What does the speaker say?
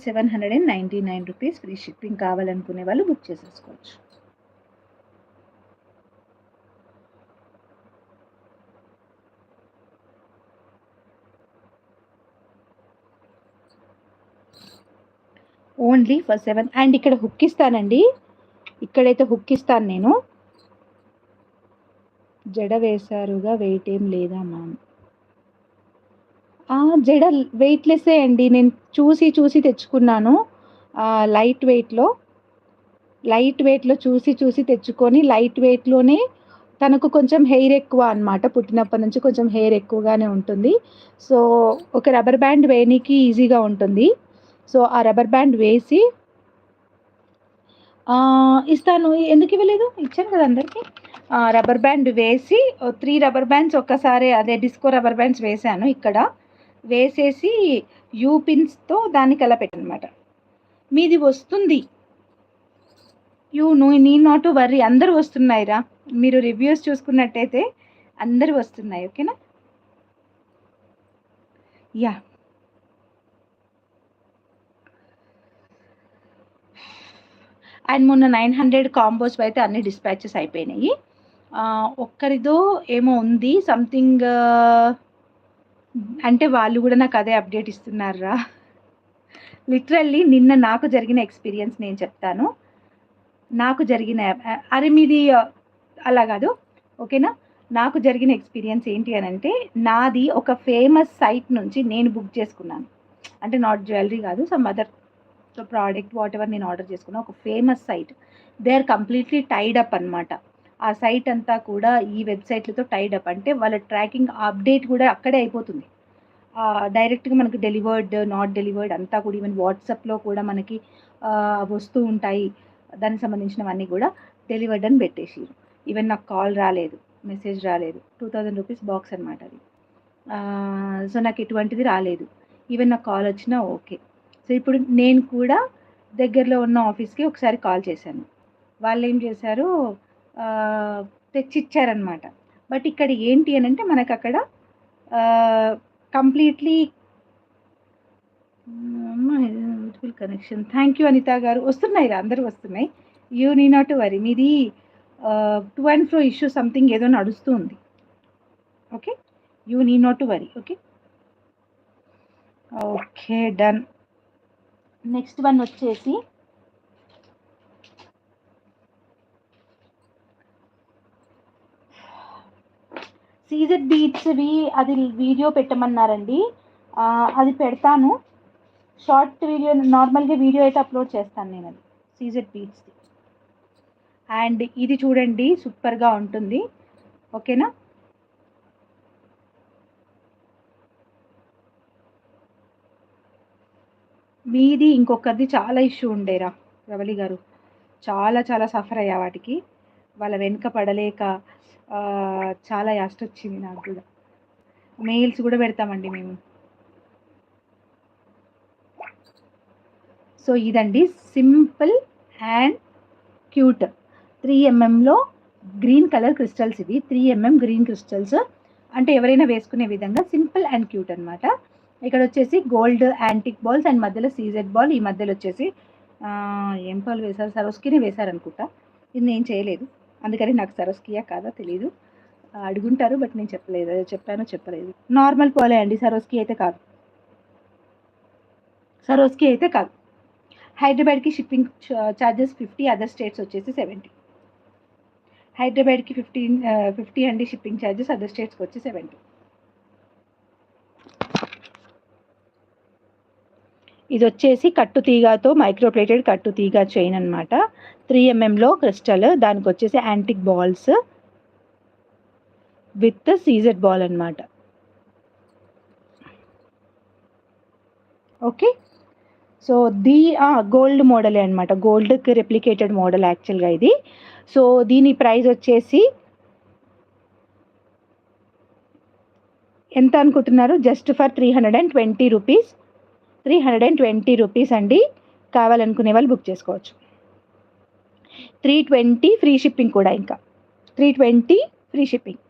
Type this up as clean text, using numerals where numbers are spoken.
799 free shipping. కావాలనుకునే వాళ్ళు book చేసేసుకోవచ్చు. Only for 7. అండ్ ఇక్కడ హుక్ ఇస్తానండి, ఇక్కడైతే హుక్ ఇస్తాను నేను. జడ వేశారుగా, వెయిట్ ఏం లేదా మ్యామ్? జడ వెయిట్లెస్సే అండి, నేను చూసి తెచ్చుకున్నాను. లైట్ వెయిట్లో చూసి తెచ్చుకొని, లైట్ వెయిట్లోనే తనకు కొంచెం హెయిర్ ఎక్కువ అనమాట. పుట్టినప్పటి నుంచి కొంచెం హెయిర్ ఎక్కువగానే ఉంటుంది. సో ఒక రబ్బర్ బ్యాండ్ వేయనీకి ఈజీగా ఉంటుంది. సో ఆ రబ్బర్ బ్యాండ్ వేసి ఇస్తాను. ఎందుకు ఇవ్వలేదు? ఇచ్చాను కదా అందరికీ. రబ్బర్ బ్యాండ్ వేసి 3 రబ్బర్ బ్యాండ్స్ ఒక్కసారి, అదే డిస్కో రబ్బర్ బ్యాండ్స్ వేశాను. ఇక్కడ వేసేసి యూ పిన్స్తో దానికి అలా పెట్టనమాట. మీది వస్తుంది, నీడ్ నాట్ టు వర్రీ. అందరూ వస్తున్నాయిరా, మీరు రివ్యూస్ చూసుకున్నట్టయితే అందరూ వస్తున్నాయి. ఓకేనా? యా, అండ్ మొన్న 900 కాంబోస్ అయితే అన్ని డిస్పాచెస్ అయిపోయినాయి. ఒక్కరిదో ఏమో ఉంది సంథింగ్, అంటే వాళ్ళు కూడా నాకు అదే అప్డేట్ ఇస్తున్నారా. లిటరల్లీ నిన్న నాకు జరిగిన ఎక్స్పీరియన్స్ నేను చెప్తాను. నాకు జరిగిన అరే మీది అలా కాదు, ఓకేనా? నాకు జరిగిన ఎక్స్పీరియన్స్ ఏంటి అని అంటే, నాది ఒక ఫేమస్ సైట్ నుంచి నేను బుక్ చేసుకున్నాను. అంటే నాట్ జ్యువెలరీ కాదు, some other product whatever నేను ఆర్డర్ చేసుకున్నా. ఒక famous site, they are completely tied up అనమాట. ఆ సైట్ అంతా కూడా ఈ వెబ్సైట్లతో టైడ్ అప్. అంటే వాళ్ళ ట్రాకింగ్ అప్డేట్ కూడా అక్కడే అయిపోతుంది. డైరెక్ట్గా మనకు డెలివర్డ్, నాట్ డెలివర్డ్ అంతా కూడా, ఈవెన్ వాట్సాప్లో కూడా మనకి వస్తూ ఉంటాయి. దానికి సంబంధించినవన్నీ కూడా డెలివర్డ్ అని పెట్టేసి, ఈవెన్ నాకు కాల్ రాలేదు, మెసేజ్ రాలేదు. 2000 రూపీస్ బాక్స్ అనమాట అది. సో నాకు ఎటువంటిది రాలేదు. ఈవెన్ నాకు కాల్ వచ్చినా ఓకే. సో ఇప్పుడు నేను కూడా దగ్గరలో ఉన్న ఆఫీస్కి ఒకసారి కాల్ చేశాను. వాళ్ళు ఏం చేశారు, తెచ్చిచ్చారనమాట. బట్ ఇక్కడ ఏంటి అని అంటే, మనకు అక్కడ completely beautiful connection. Thank you Anitha గారు. వస్తున్నాయి రా, అందరూ వస్తున్నాయి. You need not worry. మీది to and fro issue something ఏదో నడుస్తూ ఉంది. Okay, you need not worry. Okay okay, done. Next one వచ్చేసి సీజెడ్ బీట్స్వి, అది వీడియో పెట్టమన్నారండి. అది పెడతాను, షార్ట్ వీడియో. నార్మల్గా వీడియో అయితే అప్లోడ్ చేస్తాను నేను, అది సీజెడ్ బీట్స్ది. అండ్ ఇది చూడండి, సూపర్గా ఉంటుంది. ఓకేనా? మీది ఇంకొకరిది చాలా ఇష్యూ ఉండేరా రవలి గారు, చాలా సఫర్ అయ్యా వాటికి. వాళ్ళ వెనుక పడలేక చాలా యాస్ట్ వచ్చింది నాకు కూడా. మెయిల్స్ కూడా పెడతామండి మేము. సో ఇదండి simple and cute 3mm green colour crystals. ఇవి 3mm గ్రీన్ క్రిస్టల్స్, అంటే ఎవరైనా వేసుకునే విధంగా సింపుల్ అండ్ క్యూట్ అనమాట. ఇక్కడ వచ్చేసి గోల్డ్ యాంటిక్ బాల్స్ అండ్ మధ్యలో సీజెడ్ బాల్. ఈ మధ్యలో వచ్చేసి ఏం పాలు వేశారు, సరోస్కినే వేశారనుకుంటా. ఇది నేను చేయలేదు, అందుకని నాకు సరోస్కియా కాదా తెలియదు. అడుగుంటారు బట్ నేను చెప్పలేదు. నార్మల్ పాలే అండి, సరోస్కి అయితే కాదు. హైదరాబాద్కి షిప్పింగ్ ఛార్జెస్ 50, అదర్ స్టేట్స్ వచ్చేసి 70. హైదరాబాద్కి 50 అండి షిప్పింగ్ ఛార్జెస్, అదర్ స్టేట్స్కి వచ్చి 70. ఇది వచ్చేసి కట్టుతీగతో మైక్రోప్లేటెడ్ కట్టుతీగ చైన్ అనమాట. 3mm క్రిస్టల్, దానికి వచ్చేసి antique balls with CZ ball అనమాట. ఓకే, సో గోల్డ్ మోడలే అనమాట, గోల్డ్కి రెప్లికేటెడ్ మోడల్ యాక్చువల్గా ఇది. సో దీని ప్రైస్ వచ్చేసి ఎంత అనుకుంటున్నారు? Just for 320 rupees. 320 రూపీస్ అండి. కావాలనుకునే వాళ్ళు బుక్ చేసుకోవచ్చు. 320 ఫ్రీ షిప్పింగ్ కూడా, ఇంకా 320 ఫ్రీ షిప్పింగ్.